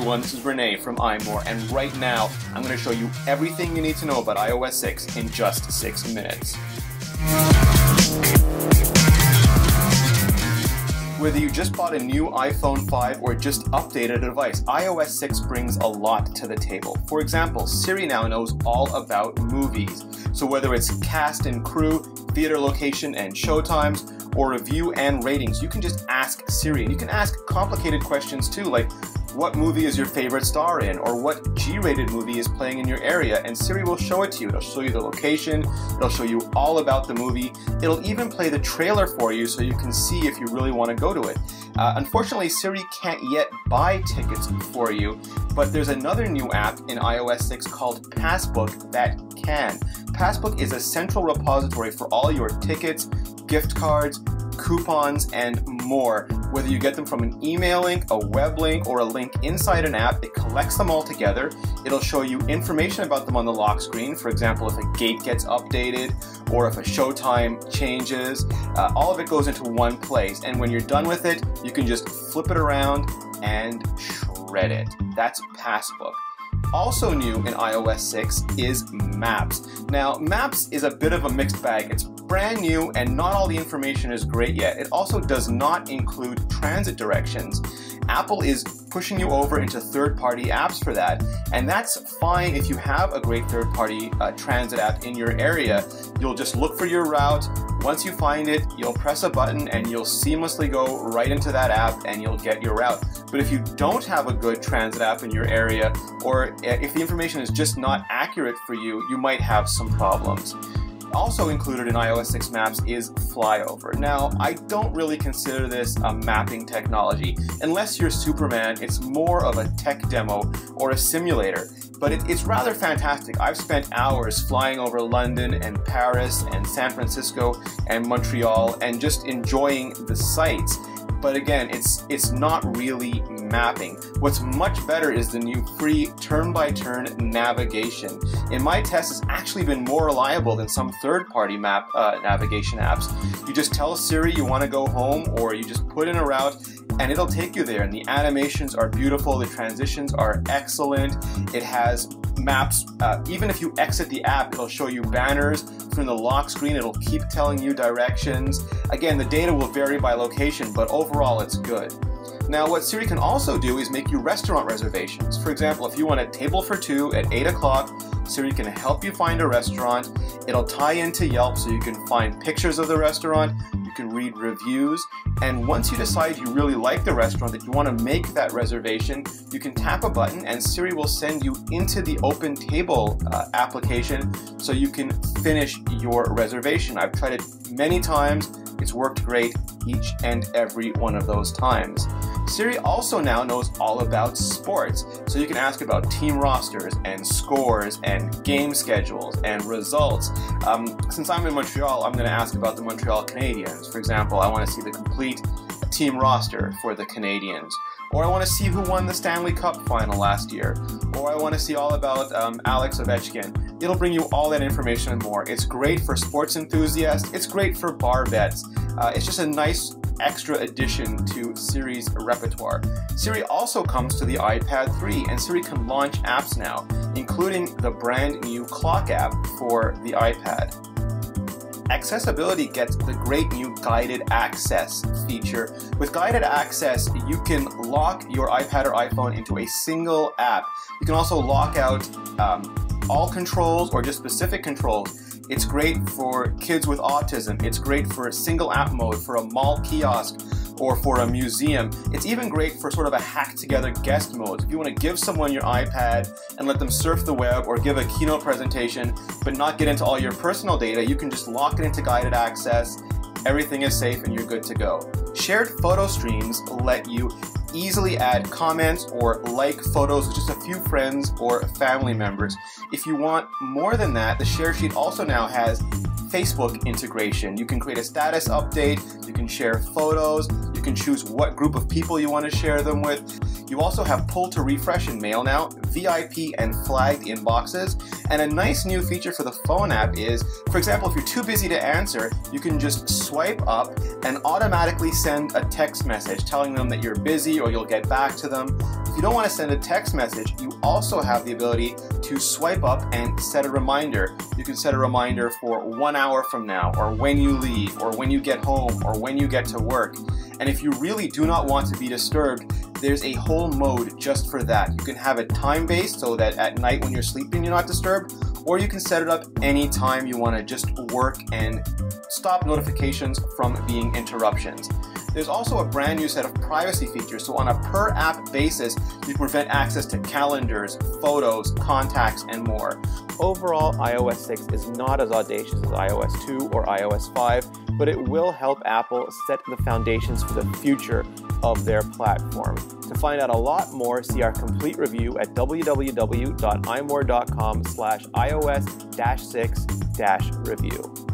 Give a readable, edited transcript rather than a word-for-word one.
everyone, this is Renee from iMore, and right now I'm going to show you everything you need to know about iOS 6 in just 6 minutes. Whether you just bought a new iPhone 5 or just updated a device, iOS 6 brings a lot to the table. For example, Siri now knows all about movies. So whether it's cast and crew, theater location and showtimes, or review and ratings, you can just ask Siri. And you can ask complicated questions too, like what movie is your favorite star in, or what G-rated movie is playing in your area, and Siri will show it to you. It'll show you the location, it'll show you all about the movie, it'll even play the trailer for you so you can see if you really want to go to it. Unfortunately, Siri can't yet buy tickets for you, but there's another new app in iOS 6 called Passbook that can. Passbook is a central repository for all your tickets, gift cards, coupons, and more. Whether you get them from an email link, a web link, or a link inside an app, it collects them all together. It'll show you information about them on the lock screen. For example, if a gate gets updated or if a showtime changes, all of it goes into one place. And when you're done with it, you can just flip it around and shred it. That's Passbook. Also new in iOS 6 is Maps. Now, Maps is a bit of a mixed bag. It's brand new and not all the information is great yet. It also does not include transit directions. Apple is pushing you over into third-party apps for that, and that's fine if you have a great third-party transit app in your area. You'll just look for your route. Once you find it, you'll press a button and you'll seamlessly go right into that app and you'll get your route. But if you don't have a good transit app in your area, or if the information is just not accurate for you, you might have some problems. Also included in iOS 6 Maps is Flyover. Now, I don't really consider this a mapping technology. Unless you're Superman, it's more of a tech demo or a simulator. But it's rather fantastic. I've spent hours flying over London and Paris and San Francisco and Montreal and just enjoying the sights. But again, it's not really mapping. What's much better is the new free turn-by-turn navigation. In my test, it's actually been more reliable than some third-party map navigation apps. You just tell Siri you want to go home, or you just put in a route, and it'll take you there. And the animations are beautiful, the transitions are excellent. It has maps, even if you exit the app, it'll show you banners from the lock screen. It'll keep telling you directions. Again, the data will vary by location, but overall it's good. Now, what Siri can also do is make you restaurant reservations. For example, if you want a table for 2 at 8 o'clock, Siri can help you find a restaurant. It'll tie into Yelp so you can find pictures of the restaurant, you can read reviews, and once you decide you really like the restaurant, that you want to make that reservation, you can tap a button and Siri will send you into the Open Table application so you can finish your reservation. I've tried it many times. It's worked great each and every one of those times. Siri also now knows all about sports, so you can ask about team rosters and scores and game schedules and results. Since I'm in Montreal, I'm going to ask about the Montreal Canadiens. For example, I want to see the complete team roster for the Canadiens. Or I want to see who won the Stanley Cup final last year. Or I want to see all about Alex Ovechkin. It'll bring you all that information and more. It's great for sports enthusiasts. It's great for bar bets. It's just a nice extra addition to Siri's repertoire. Siri also comes to the iPad 3, and Siri can launch apps now, including the brand new Clock app for the iPad. Accessibility gets the great new Guided Access feature. With Guided Access, you can lock your iPad or iPhone into a single app. You can also lock out all controls or just specific controls. It's great for kids with autism. It's great for single app mode, for a mall kiosk, or for a museum. It's even great for sort of a hack-together guest mode. If you want to give someone your iPad and let them surf the web or give a keynote presentation but not get into all your personal data, you can just lock it into Guided Access. Everything is safe and you're good to go. Shared photo streams let you easily add comments or like photos with just a few friends or family members. If you want more than that, the share sheet also now has Facebook integration. You can create a status update, you can share photos, you can choose what group of people you want to share them with. You also have pull to refresh in Mail now, VIP and flagged inboxes, and a nice new feature for the phone app is, for example, if you're too busy to answer, you can just swipe up and automatically send a text message telling them that you're busy or you'll get back to them. If you don't want to send a text message, you also have the ability to swipe up and set a reminder. You can set a reminder for 1 hour from now, or when you leave, or when you get home, or when you get to work. And if you really do not want to be disturbed, there's a whole mode just for that. You can have it time-based so that at night when you're sleeping you're not disturbed, or you can set it up anytime you want to just work and stop notifications from being interruptions. There's also a brand new set of privacy features, so on a per-app basis, you can prevent access to calendars, photos, contacts, and more. Overall, iOS 6 is not as audacious as iOS 2 or iOS 5, but it will help Apple set the foundations for the future of their platform. To find out a lot more, see our complete review at www.imore.com/iOS-6-review.